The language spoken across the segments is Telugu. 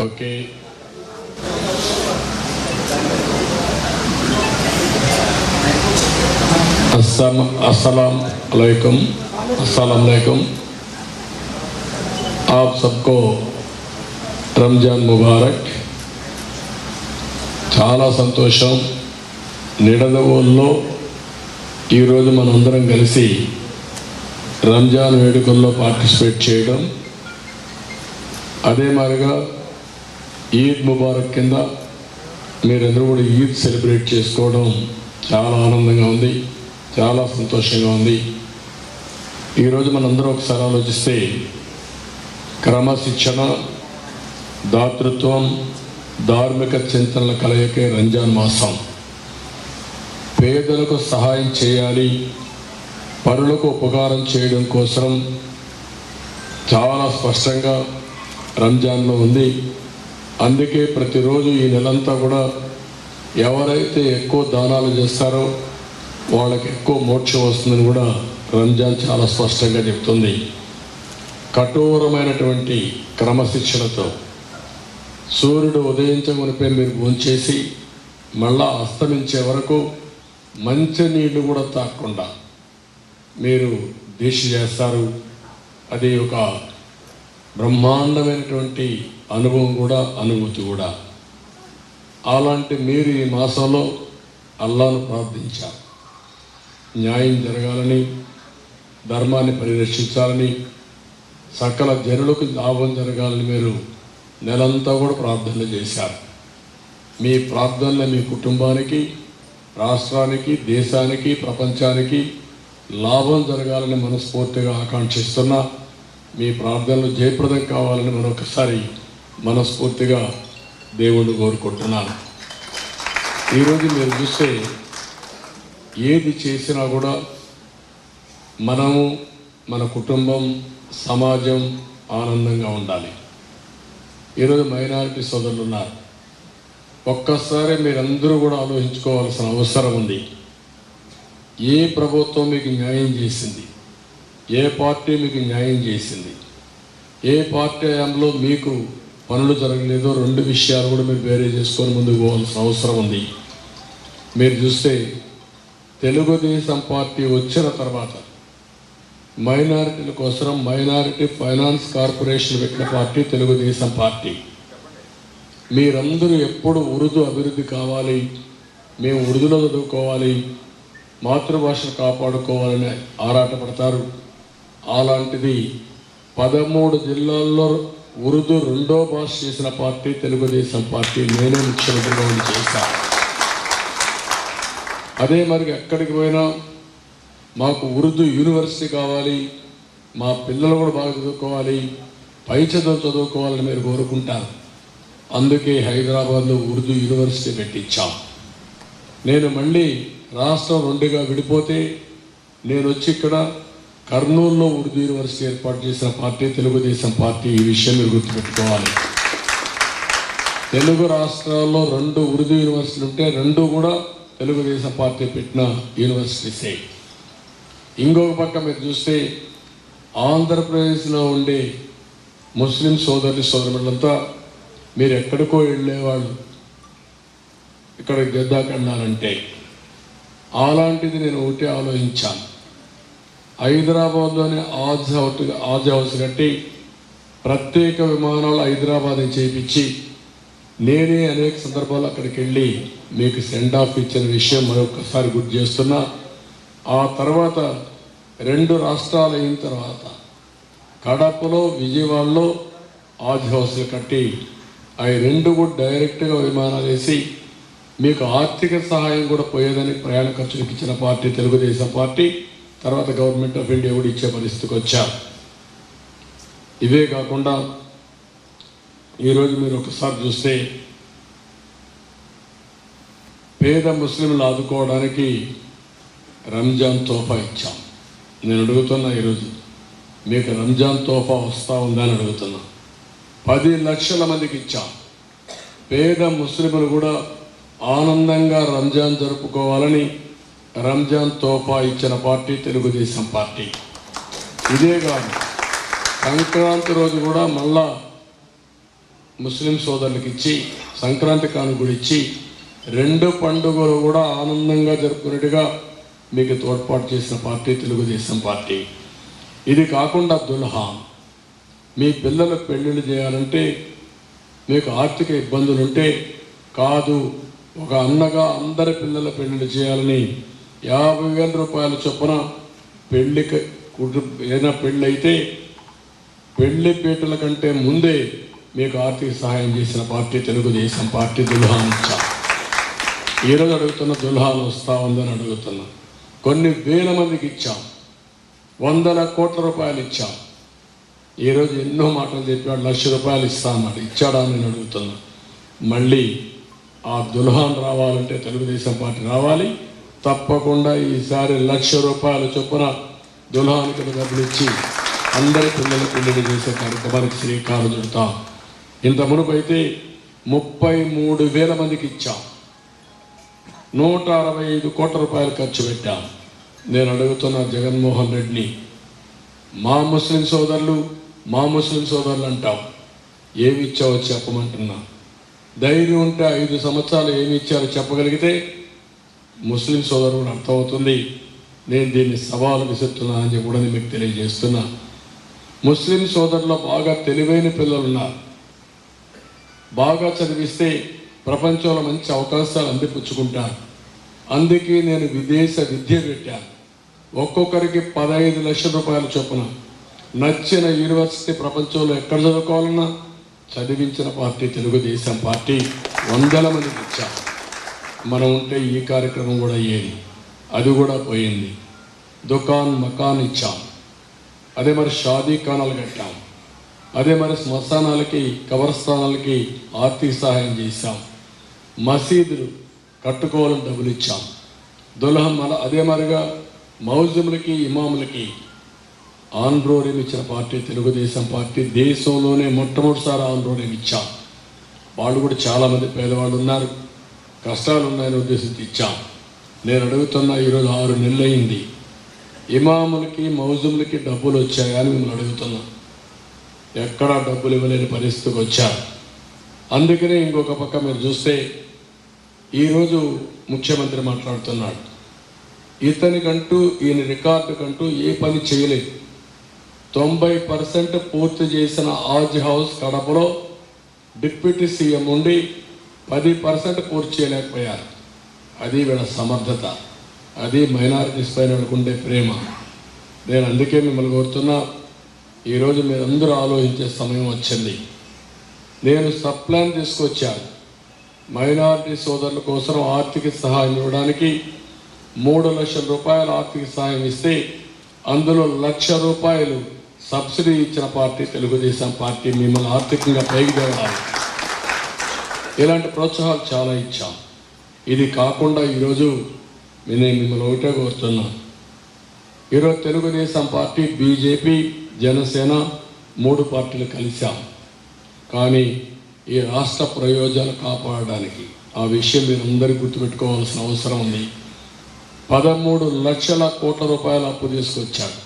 ఓకే, अस्सलाम वालेकुम। आप सबको రంజాన్ ముబారక్। చాలా సంతోషం, నిడదవోల్లో ఈరోజు మనందరం కలిసి రంజాన్ వేడుకల్లో పార్టిసిపేట్ చేయడం, అదే మాదిరిగా ఈద్ ముబారక్ కింద మీరందరూ కూడా ఈద్ సెలబ్రేట్ చేసుకోవడం చాలా ఆనందంగా ఉంది, చాలా సంతోషంగా ఉంది. ఈరోజు మనందరం ఒకసారి ఆలోచిస్తే క్రమశిక్షణ, దాతృత్వం, ధార్మిక చింతనల కలయికే రంజాన్ మాసం. పేదలకు సహాయం చేయాలి, పరులకు ఉపకారం చేయడం కోసం చాలా స్పష్టంగా రంజాన్లో ఉంది. అందుకే ప్రతిరోజు ఈ నెలంతా కూడా ఎవరైతే ఎక్కువ దానాలు చేస్తారో వాళ్ళకి ఎక్కువ మోక్షం వస్తుందని కూడా రంజాన్ చాలా స్పష్టంగా చెప్తుంది. కఠోరమైనటువంటి క్రమశిక్షణతో సూర్యుడు ఉదయించమునిపై మీరు భోంచేసి మళ్ళా అస్తమించే వరకు మంచి నీళ్లు కూడా తాగకుండా మీరు దీక్ష చేస్తారు. అది ఒక బ్రహ్మాండమైనటువంటి అనుభవం కూడా, అనుభూతి కూడా. అలాంటి మీరు ఈ మాసంలో అల్లాను ప్రార్థించారు, న్యాయం జరగాలని, ధర్మాన్ని పరిరక్షించాలని, సకల జనులకు లాభం జరగాలని మీరు నెలంతా కూడా ప్రార్థనలు చేశారు. మీ ప్రార్థనలు మీ కుటుంబానికి, రాష్ట్రానికి, దేశానికి, ప్రపంచానికి లాభం జరగాలని మనస్ఫూర్తిగా ఆకాంక్షిస్తున్నా. మీ ప్రార్థనలు జయప్రదం కావాలని మరొకసారి మనస్ఫూర్తిగా దేవుణ్ణి కోరుకుంటున్నాను. ఈరోజు మీరు చూస్తే ఏది చేసినా కూడా మనము, మన కుటుంబం, సమాజం ఆనందంగా ఉండాలి. ఈరోజు మైనారిటీ సోదరులు ఉన్నారు. ఒక్కసారి మీరందరూ కూడా ఆలోచించుకోవాల్సిన అవసరం ఉంది. ఏ ప్రభుత్వం మీకు న్యాయం చేసింది, ఏ పార్టీ మీకు న్యాయం చేసింది, ఏ పార్టీ హయాంలో మీకు పనులు జరగలేదో రెండు విషయాలు కూడా మీరు వేరే చేసుకొని ముందుకు పోవాల్సిన అవసరం ఉంది. మీరు చూస్తే తెలుగుదేశం పార్టీ వచ్చిన తర్వాత మైనారిటీల కోసం మైనారిటీ ఫైనాన్స్ కార్పొరేషన్ పెట్టిన పార్టీ తెలుగుదేశం పార్టీ. మీరందరూ ఎప్పుడు ఉర్దూ అభివృద్ధి కావాలి, మేము ఉర్దూలో చదువుకోవాలి, మాతృభాషను కాపాడుకోవాలని ఆరాటపడతారు. అలాంటిది 13 జిల్లాల్లో ఉర్దూ రెండో భాష చేసిన పార్టీ తెలుగుదేశం పార్టీ. నేనే ముఖ్యమంత్రిగా ఉండి చేశాను. అదే మరి ఎక్కడికి పోయినా మాకు ఉర్దూ యూనివర్సిటీ కావాలి, మా పిల్లలు కూడా బాగా చదువుకోవాలి, పై చదువుకోవాలని మీరు కోరుకుంటారు. అందుకే హైదరాబాద్లో ఉర్దూ యూనివర్సిటీ పెట్టించాం. నేను మళ్ళీ రాష్ట్రం రెండుగా విడిపోతే నేను వచ్చి ఇక్కడ కర్నూలులో ఉర్దూ యూనివర్సిటీ ఏర్పాటు చేసిన పార్టీ తెలుగుదేశం పార్టీ. ఈ విషయం మీరు గుర్తుపెట్టుకోవాలి. తెలుగు రాష్ట్రాల్లో 2 ఉర్దూ యూనివర్సిటీలు ఉంటే 2 కూడా తెలుగుదేశం పార్టీ పెట్టిన యూనివర్సిటీసే. ఇంకొక పక్క మీరు చూస్తే ఆంధ్రప్రదేశ్లో ఉండే ముస్లిం సోదరులంతా మీరు ఎక్కడికో వెళ్ళేవాళ్ళు, ఇక్కడ గద్దాకన్నారంటే. అలాంటిది నేను ఒకటి ఆలోచించాను. హైదరాబాద్లోనే ఆజ్ హౌస్ కట్టి ప్రత్యేక విమానాలు హైదరాబాద్ చేయించి నేనే అనేక సందర్భాలు అక్కడికి వెళ్ళి మీకు సెండ్ ఆఫ్ ఇచ్చిన విషయం మరొకసారి గుర్తు చేస్తున్నా. ఆ తర్వాత 2 రాష్ట్రాలు అయిన తర్వాత కడపలో, విజయవాడలో ఆజ్ హౌస్లు కట్టి అవి 2 కూడా డైరెక్ట్గా విమానాలు వేసి మీకు ఆర్థిక సహాయం కూడా పోయేదని ప్రయాణ ఖర్చులకు ఇచ్చిన పార్టీ తెలుగుదేశం పార్టీ. తర్వాత గవర్నమెంట్ ఆఫ్ ఇండియా కూడా ఇచ్చే పరిస్థితికి వచ్చారు. ఇవే కాకుండా ఈరోజు మీరు ఒకసారి చూస్తే పేద ముస్లింలు ఆదుకోవడానికి రంజాన్ తోఫా ఇచ్చాం. నేను అడుగుతున్నా, ఈరోజు మీకు రంజాన్ తోఫా వస్తూ ఉందని అడుగుతున్నా. 10 లక్షల మందికి ఇచ్చాం. పేద ముస్లింలు కూడా ఆనందంగా రంజాన్ జరుపుకోవాలని రంజాన్ తోఫా ఇచ్చిన పార్టీ తెలుగుదేశం పార్టీ. ఇదే కాదు, సంక్రాంతి రోజు కూడా మళ్ళా ముస్లిం సోదరులకు ఇచ్చి సంక్రాంతి కానుక కూడా ఇచ్చి 2 పండుగలు కూడా ఆనందంగా జరుపుకునేట్టుగా మీకు తోడ్పాటు చేసిన పార్టీ తెలుగుదేశం పార్టీ. ఇది కాకుండా దుల్హాన్, మీ పిల్లల పెళ్ళిళ్ళు చేయాలంటే మీకు ఆర్థిక ఇబ్బందులుంటే కాదు, ఒక అన్నగా అందరి పిల్లల పెళ్ళిళ్ళు చేయాలని 50,000 రూపాయల చొప్పున పెళ్ళికి ఏదైనా పెళ్ళి అయితే పెళ్లి పీటల కంటే ముందే మీకు ఆర్థిక సహాయం చేసిన పార్టీ తెలుగుదేశం పార్టీ. దుల్హాన్ ఇచ్చా. ఈరోజు అడుగుతున్న దుల్హాన్ వస్తా ఉందని అడుగుతున్నా. కొన్ని వేల మందికి ఇచ్చాం, 100 కోట్ల రూపాయలు ఇచ్చాం. ఈరోజు ఎన్నో మాటలు చెప్పాడు, 1,00,000 రూపాయలు ఇస్తా అన్నాడు, ఇచ్చాడా అని నేను అడుగుతున్నా. మళ్ళీ ఆ దుల్హాన్ రావాలంటే తెలుగుదేశం పార్టీ రావాలి. తప్పకుండా ఈసారి 1,00,000 రూపాయల చొప్పున దుల్హాన్కి డబ్బులు ఇచ్చి అందరి పిల్లల పెళ్లిళ్ళు చేసే కార్యక్రమానికి శ్రీకారం చుడతాం. ఇంత మునుపు అయితే 33,000 మందికి ఇచ్చాం, 165 కోట్ల రూపాయలు ఖర్చు పెట్టాం. నేను అడుగుతున్న జగన్మోహన్ రెడ్డిని, మా ముస్లిం సోదరులు అంటాం, ఏమి ఇచ్చావో చెప్పమంటున్నా. ధైర్యం ఉంటే 5 సంవత్సరాలు ఏమి ఇచ్చారో చెప్పగలిగితే ముస్లిం సోదరులు అర్థమవుతుంది. నేను దీన్ని సవాలు విసురుతున్నానని చెప్పి కూడా మీకు తెలియజేస్తున్నా. ముస్లిం సోదరుల్లో బాగా తెలివైన పిల్లలు ఉన్నారు. బాగా చదివిస్తే ప్రపంచంలో మంచి అవకాశాలు అందిపుచ్చుకుంటారు. అందుకే నేను విదేశ విద్య పెట్టాను. ఒక్కొక్కరికి 15 లక్షల రూపాయల చొప్పున నచ్చిన యూనివర్సిటీ ప్రపంచంలో ఎక్కడ చదువుకోవాలన్నా చదివించిన పార్టీ తెలుగుదేశం పార్టీ. 100 మందికి ఇచ్చాం. మనం ఉంటే ఈ కార్యక్రమం కూడా అయ్యేది, అది కూడా పోయింది. దుకాన్ మకాన్ ఇచ్చాం. అదే మరి షాదీ ఖానాలు కట్టాం. అదే మరి శ్మశానాలకి కబరస్థానాలకి ఆర్థిక సహాయం చేశాం. మసీదులు కట్టుకోవాలని డబ్బులు ఇచ్చాం. దుల్హన్ అదే మరిగా మౌజములకి ఇమాములకి ఆన్రోరేం ఇచ్చిన పార్టీ తెలుగుదేశం పార్టీ. దేశంలోనే మొట్టమొదటిసారి ఆన్రోరేం ఇచ్చాం. వాళ్ళు కూడా చాలామంది పేదవాళ్ళు ఉన్నారు, కష్టాలు ఉన్నాయని ఉద్దేశించి ఇచ్చాం. నేను అడుగుతున్నా, ఈరోజు 6 నెలలు అయింది, ఇమాములకి మౌజుములకి డబ్బులు వచ్చాయని మిమ్మల్ని అడుగుతున్నా. ఎక్కడా డబ్బులు ఇవ్వలేని పరిస్థితికి వచ్చారు. అందుకనే ఇంకొక పక్క మీరు చూస్తే ఈరోజు ముఖ్యమంత్రి మాట్లాడుతున్నాడు, ఇతనికంటూ ఈయన రికార్డుకంటూ ఏ పని చేయలేదు. 90% పూర్తి చేసిన ఆజ్ హౌస్ కడపలో డిప్యూటీ సీఎం ఉండి 10% పూర్తి చేయలేకపోయారు. అది వీళ్ళ సమర్థత, అది మైనారిటీస్ పైన అనుకుంటే ప్రేమ. నేను అందుకే మిమ్మల్ని కోరుతున్నా, ఈరోజు మీరందరూ ఆలోచించే సమయం వచ్చింది. నేను సప్లాన్ తీసుకొచ్చాను. మైనారిటీ సోదరుల కోసం ఆర్థిక సహాయం ఇవ్వడానికి 3 లక్షల రూపాయల ఆర్థిక సహాయం ఇస్తే అందులో 1,00,000 రూపాయలు సబ్సిడీ ఇచ్చిన పార్టీ తెలుగుదేశం పార్టీ. మిమ్మల్ని ఆర్థికంగా పైకి తేవాలి. ఇలాంటి ప్రోత్సాహాలు చాలా ఇచ్చాం. ఇది కాకుండా ఈరోజు నేను మిమ్మల్ని ఒకటే కోరుతున్నాను, ఈరోజు తెలుగుదేశం పార్టీ, బీజేపీ, జనసేన 3 పార్టీలు కలిశాం. కానీ ఈ రాష్ట్ర ప్రయోజనాలు కాపాడడానికి ఆ విషయం మీరు అందరూ గుర్తుపెట్టుకోవాల్సిన అవసరం ఉంది. 13 లక్షల కోట్ల రూపాయల అప్పు తీసుకొచ్చాడు.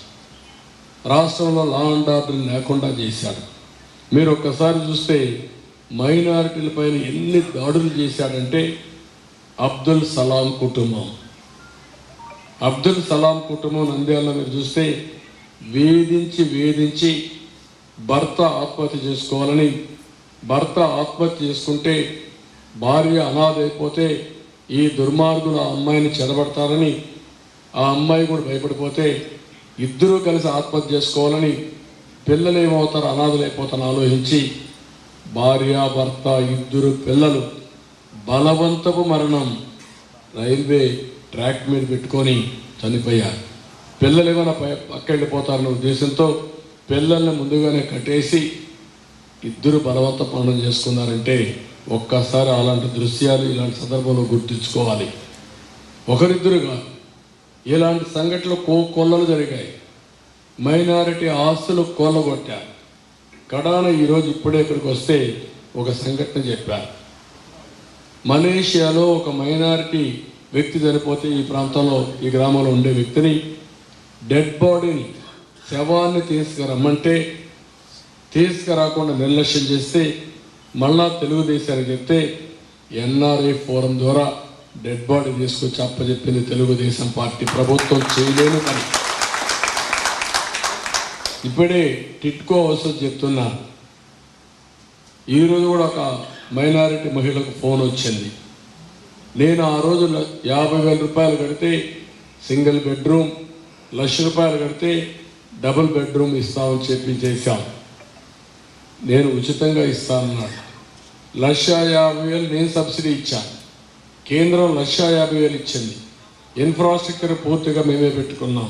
రాష్ట్రంలో లా అండ్ ఆర్డర్ లేకుండా చేశాడు. మీరు ఒక్కసారి చూస్తే మైనారిటీలపైన ఎన్ని దాడులు చేశాడంటే, అబ్దుల్ సలాం కుటుంబం నంద్యాలలో మీరు చూస్తే వేధించి భర్త ఆత్మహత్య చేసుకోవాలని, భర్త ఆత్మహత్య చేసుకుంటే భార్య అనాథ అయిపోతే ఈ దుర్మార్గులు ఆ అమ్మాయిని చెరబడతారని, ఆ అమ్మాయి కూడా భయపడిపోతే ఇద్దరూ కలిసి ఆత్మహత్య చేసుకోవాలని, పిల్లలు ఏమవుతారు, అనాథలు అయిపోతారని ఆలోచించి భార్య భర్త 2 పిల్లలు బలవంతపు మరణం రైల్వే ట్రాక్ మీద పెట్టుకొని చనిపోయారు. పిల్లలు ఏమైనా పక్క వెళ్ళిపోతారనే ఉద్దేశంతో పిల్లల్ని ముందుగానే కట్టేసి 2 బలవంత మరణం చేసుకున్నారంటే ఒక్కసారి అలాంటి దృశ్యాలు ఇలాంటి సందర్భంలో గుర్తుంచుకోవాలి. ఒకరిద్దరుగా ఇలాంటి సంఘటనలు కొల్లలు జరిగాయి. మైనారిటీ ఆస్తులు కొల్లగొట్టారు. కడాన ఈరోజు ఇప్పుడే ఇక్కడికి వస్తే ఒక సంఘటన చెప్పారు. మలేషియాలో ఒక మైనారిటీ వ్యక్తి చనిపోతే ఈ ప్రాంతంలో, ఈ గ్రామంలో ఉండే వ్యక్తిని, డెడ్ బాడీని, శవాన్ని తీసుకురమ్మంటే తీసుకురాకుండా నిర్లక్ష్యం చేస్తే మళ్ళా తెలుగుదేశానికి చెప్తే ఎన్ఆర్ఐ ఫోరం ద్వారా డెడ్ బాడీ తీసుకొచ్చి అప్పచెప్పింది తెలుగుదేశం పార్టీ. ప్రభుత్వం చేయలేని పని. ఇప్పుడే టిట్కో హౌస్ చెప్తున్నా, ఈరోజు కూడా ఒక మైనారిటీ మహిళకు ఫోన్ వచ్చింది. నేను ఆ రోజు 50,000 రూపాయలు కడితే సింగిల్ బెడ్రూమ్, 1,00,000 రూపాయలు కడితే డబుల్ బెడ్రూమ్ ఇస్తామని చెప్పి చేశాం. నేను ఉచితంగా ఇస్తానన్నాడు. 1,50,000 నేను సబ్సిడీ ఇచ్చాను. కేంద్రం 1,50,000 ఇచ్చింది. ఇన్ఫ్రాస్ట్రక్చర్ పూర్తిగా మేమే పెట్టుకున్నాం.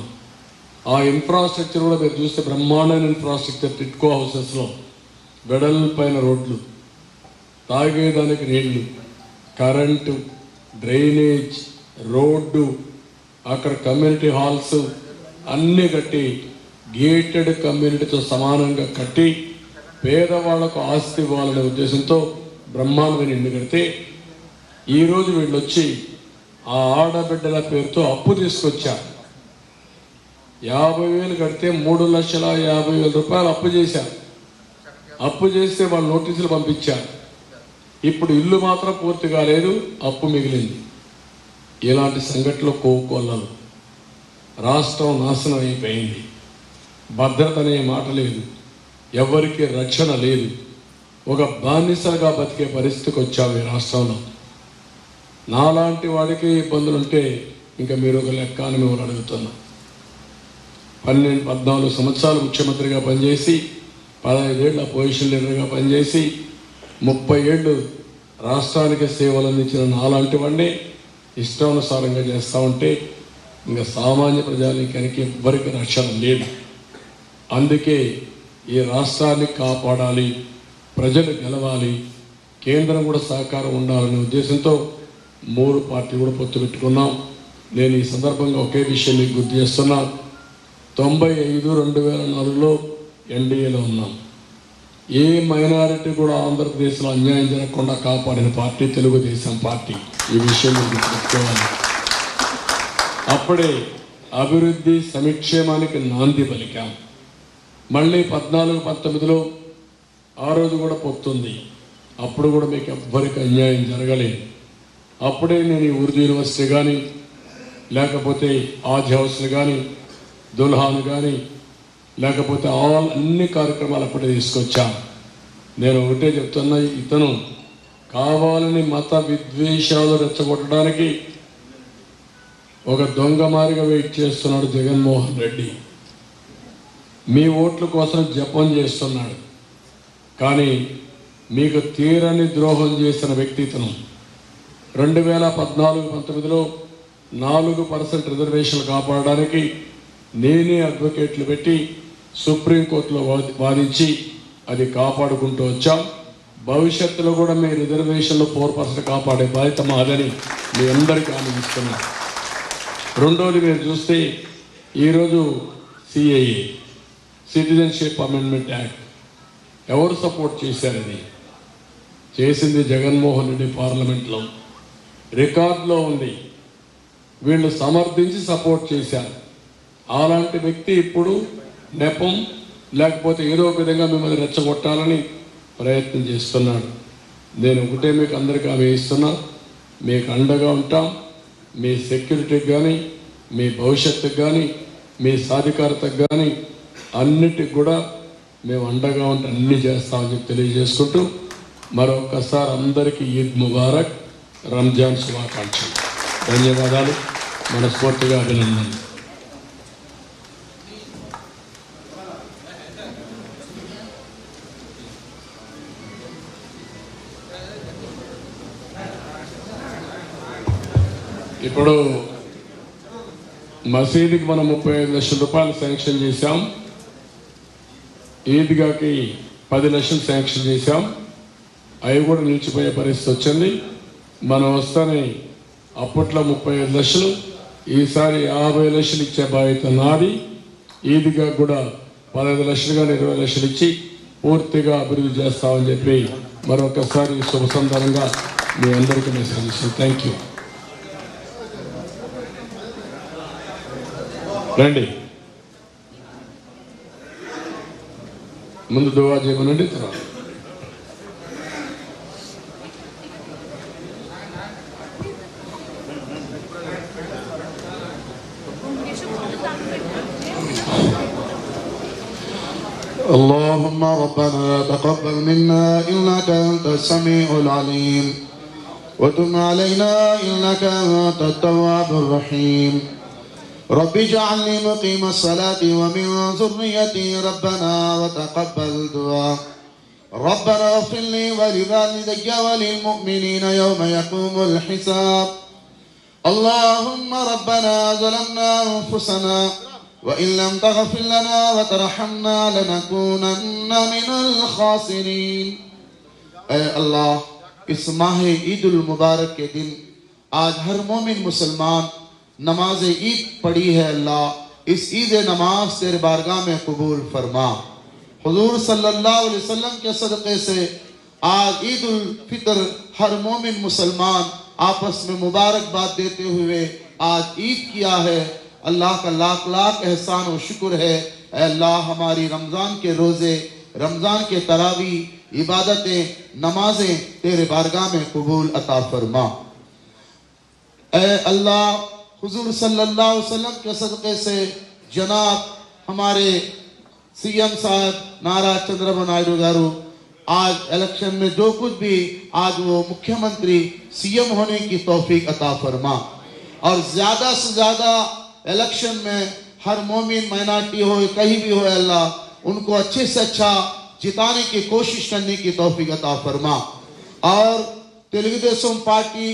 ఆ ఇన్ఫ్రాస్ట్రక్చర్ కూడా మీరు చూస్తే బ్రహ్మాండమైన ఇన్ఫ్రాస్ట్రక్చర్. టిట్కో హౌసెస్లో వెడల్పైన రోడ్లు, తాగేదానికి నీళ్లు, కరెంటు, డ్రైనేజ్, రోడ్డు, అక్కడ కమ్యూనిటీ హాల్స్ అన్నీ కట్టి గేటెడ్ కమ్యూనిటీతో సమానంగా కట్టి పేదవాళ్లకు ఆస్తి ఇవ్వాలనే ఉద్దేశంతో బ్రహ్మాండమైన ఇల్లు కడితే ఈరోజు వీళ్ళు వచ్చి ఆ ఆడబిడ్డల పేరుతో అప్పు తీసుకొచ్చారు. 50,000 కడితే 3,50,000 రూపాయలు అప్పు చేశారు. అప్పు చేస్తే వాళ్ళు నోటీసులు పంపించారు. ఇప్పుడు ఇల్లు మాత్రం పూర్తి కాలేదు, అప్పు మిగిలింది. ఇలాంటి సంఘటనలు కోకొల్లలు. రాష్ట్రం నాశనం అయిపోయింది. భద్రత అనే మాట లేదు, ఎవరికి రక్షణ లేదు. ఒక బానిసగా బతికే పరిస్థితికి వచ్చాము ఈ రాష్ట్రంలో. నాలాంటి వాడికి ఇబ్బందులు ఉంటే ఇంకా మీరు ఒక లెక్క అని మిమ్మల్ని అడుగుతున్నా. 14 సంవత్సరాలు ముఖ్యమంత్రిగా పనిచేసి 15 ఏళ్ళ పొజిషన్ లీడర్గా పనిచేసి 30 ఏళ్ళు రాష్ట్రానికి సేవలు అందించిన నాలాంటి వాడిని ఇష్టానుసారంగా చేస్తూ ఉంటే ఇంకా సామాన్య ప్రజానీకానికి ఎవ్వరికి రక్షణ లేదు. అందుకే ఈ రాష్ట్రాన్ని కాపాడాలి, ప్రజలు గెలవాలి, కేంద్రం కూడా సహకారం ఉండాలనే ఉద్దేశంతో 3 పార్టీలు కూడా పొత్తు పెట్టుకున్నాం. నేను ఈ సందర్భంగా ఒకే విషయం మీకు గుర్తు చేస్తున్నా. 95-2004లో ఎన్డీఏలో ఉన్నాం. ఏ మైనారిటీ కూడా ఆంధ్రప్రదేశ్లో అన్యాయం జరగకుండా కాపాడిన పార్టీ తెలుగుదేశం పార్టీ. ఈ విషయం మీరు గుర్తుపెట్టుకోవాలి. అప్పుడే అభివృద్ధి సంక్షేమానికి నాంది పలికాం. మళ్ళీ 14-19లో ఆ రోజు కూడా పొత్తుంది. అప్పుడు కూడా మీకు ఎవ్వరికి అన్యాయం జరగలేదు. అప్పుడే నేను ఈ ఉర్దూ యూనివర్సిటీ కానీ, లేకపోతే ఆజ్ హౌస్లు కానీ, దుల్హాన్ కానీ, లేకపోతే అన్ని కార్యక్రమాలు అప్పుడే తీసుకొచ్చాను. నేను ఒకటే చెప్తున్నా, ఇతను కావాలని మత విద్వేషాలు రెచ్చగొట్టడానికి ఒక దొంగ మారిగా వెయిట్ చేస్తున్నాడు జగన్మోహన్ రెడ్డి. మీ ఓట్ల కోసం జపం చేస్తున్నాడు. కానీ మీకు తీరని ద్రోహం చేసిన వ్యక్తి ఇతను. 2014-19లో 4% రిజర్వేషన్లు కాపాడడానికి నేనే అడ్వకేట్లు పెట్టి సుప్రీంకోర్టులో వాదించి అది కాపాడుకుంటూ వచ్చాం. భవిష్యత్తులో కూడా మీ రిజర్వేషన్లో 4% కాపాడే బాధ్యత మాదని మీ అందరికీ ఆనందిస్తున్నాను. రెండోది మీరు చూస్తే ఈరోజు సిఏఏ, సిటిజన్షిప్ అమెండ్మెంట్ యాక్ట్ ఎవరు సపోర్ట్ చేశారు? అది చేసింది జగన్మోహన్ రెడ్డి. పార్లమెంట్లో రికార్డులో ఉంది. వీళ్ళు సమర్థించి సపోర్ట్ చేశారు. అలాంటి వ్యక్తి ఇప్పుడు నెపం లేకపోతే ఏదో ఒక విధంగా మిమ్మల్ని రెచ్చగొట్టాలని ప్రయత్నం చేస్తున్నాడు. నేను ఒకటే మీకు అందరికీ హామీ ఇస్తున్నా, మీకు అండగా ఉంటాం. మీ సెక్యూరిటీకి కానీ, మీ భవిష్యత్తుకు కానీ, మీ సాధికారతకు కానీ అన్నిటికి కూడా మేము అండగా ఉంటే అన్నీ చేస్తామని చెప్పి తెలియజేసుకుంటూ మరొకసారి అందరికీ ఈద్ ముబారక్, రంజాన్ శుభాకాంక్షలు. ధన్యవాదాలు, మనస్ఫూర్తిగా అభినందనలు. ఇప్పుడు మసీదుకి మనం 35 లక్షల రూపాయలు శాంక్షన్ చేశాం. ఈద్గాకి 10 లక్షలు శాంక్షన్ చేశాం. అవి కూడా నిలిచిపోయే పరిస్థితి వచ్చింది. మనం వస్తానే అప్పట్లో 35 లక్షలు, ఈసారి 50 లక్షలు ఇచ్చే బాధ్యత నాది. ఈద్గా కూడా 15 లక్షలు కానీ 20 లక్షలు ఇచ్చి పూర్తిగా అభివృద్ధి చేస్తామని చెప్పి మరొకసారి శుభ సందర్భంగా మీ అందరికీ మెసేజ్ ఇస్తాను. Thank you. రండి, ముందు దువా చేయమనండి. తర్వాత اللهم ربنا تقبل منا إنك أنت السميع العليم وتب علينا إنك أنت التواب الرحيم رب اجعلني مقيم الصلاة ومن ذريتي ربنا وتقبل دعاء ربنا اغفر لي ولوالدي وللمؤمنين يوم يقوم الحساب اللهم ربنا ظلمنا أنفسنا وإن لم تغفر لنا وترحمنا لنكونن من الخاسرين اے اللہ اس माह ईद उल मुबारक के दिन आज हर मोमिन मुसलमान नमाज ईद पढ़ी है। अल्लाह इस ईद नमाज तेरे बारगाह में कबूल फरमा। हुजूर सल्लल्लाहु अलैहि वसल्लम के सदक़े से आज ईद उल फितर हर मोमिन मुसलमान आपस में मुबारकबाद देते हुए आज ईद किया है। अल्लाह का लाख लाख एहसान और शुक्र है। अल्लाह हमारी रमज़ान के रोज़े, रमज़ान के तरावी इबादतें, नमाजें तेरे बारगाह में कबूल अता फरमा। अल्लाह हुजूर सल्लल्लाहु अलैहि वसल्लम के सदक़े से जनाब हमारे सीएम साहब नारा चंद्रबाबू नायडू गारू आज इलेक्शन में जो कुछ भी आज वो मुख्यमंत्री सीएम होने की तौफीक अता फरमा और ज़्यादा से ज़्यादा इलेक्शन में हर मोमिन माइनॉरिटी हो कहीं भी हो अल्लाह उनको अच्छे से अच्छा जिताने की कोशिश करने की तौफीक अता फरमा और तेलुगुदेशम पार्टी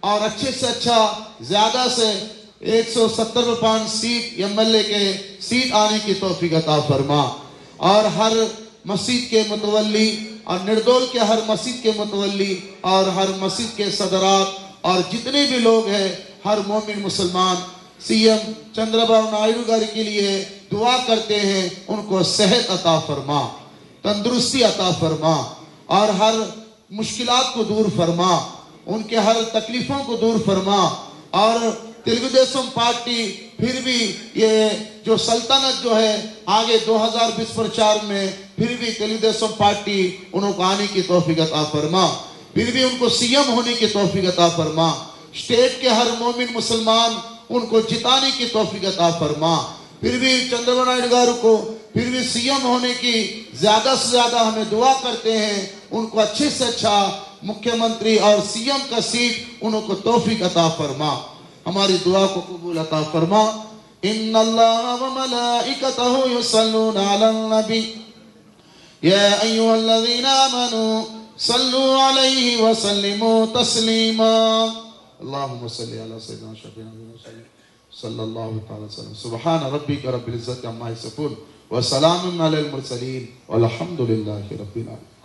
और अच्छे से अच्छा ज़्यादा से 170 सीट एमएलए के सीट आने की तौफीक अता फरमा और हर मस्जिद के मुतवल्ली और निर्दोल के हर मस्जिद के मुतवल्ली और हर मस्जिद के सदरात और जितने भी लोग हैं हर मोमिन मुसलमान सीएम चंद्रबाबू नायडू गारी के लिए दुआ करते हैं। उनको सेहत अता फरमा, तंदुरुस्ती अता फरमा और हर मुश्किलात को दूर फरमा, उनके हर तकलीफों को दूर फरमा और तेलुगुदेशम पार्टी फिर भी ये जो सल्तनत जो है आगे 2020 प्रचार में फिर भी तेलुगुदेशम पार्टी उनको आने की तौफीक अता फरमा, फिर भी उनको सीएम होने की तौफीक अता फरमा, स्टेट के हर मोमिन मुसलमान उनको जिताने की तौफीक अता फरमा, फिर भी चंद्रबाबू नायडू गारू को फिर भी सीएम होने की ज्यादा से ज्यादा हमें दुआ करते हैं। उनको अच्छे से अच्छा मुख्यमंत्री और सीएम का सीट उनको तौफीक अता फरमा, हमारी दुआ को कबूल अता फरमा। इन्नल्लाह व मलाइकतहु युसल्लूना अलन नबी या अय्युहल्लज़ीना आमनू सल्लू अलैहि व सल्लिमू तस्लीमा। अल्लाहुम्मा सल्ली अला सय्यिदिना शफीना सल्लल्लाहु तआला वसल्लम। सुब्हान रब्बिका रब्बिल इज्जति अम्मा यसिफून व सलामुन अलल मुरसलीन वल्हम्दुलिल्लाहि रब्बिल आलमीन।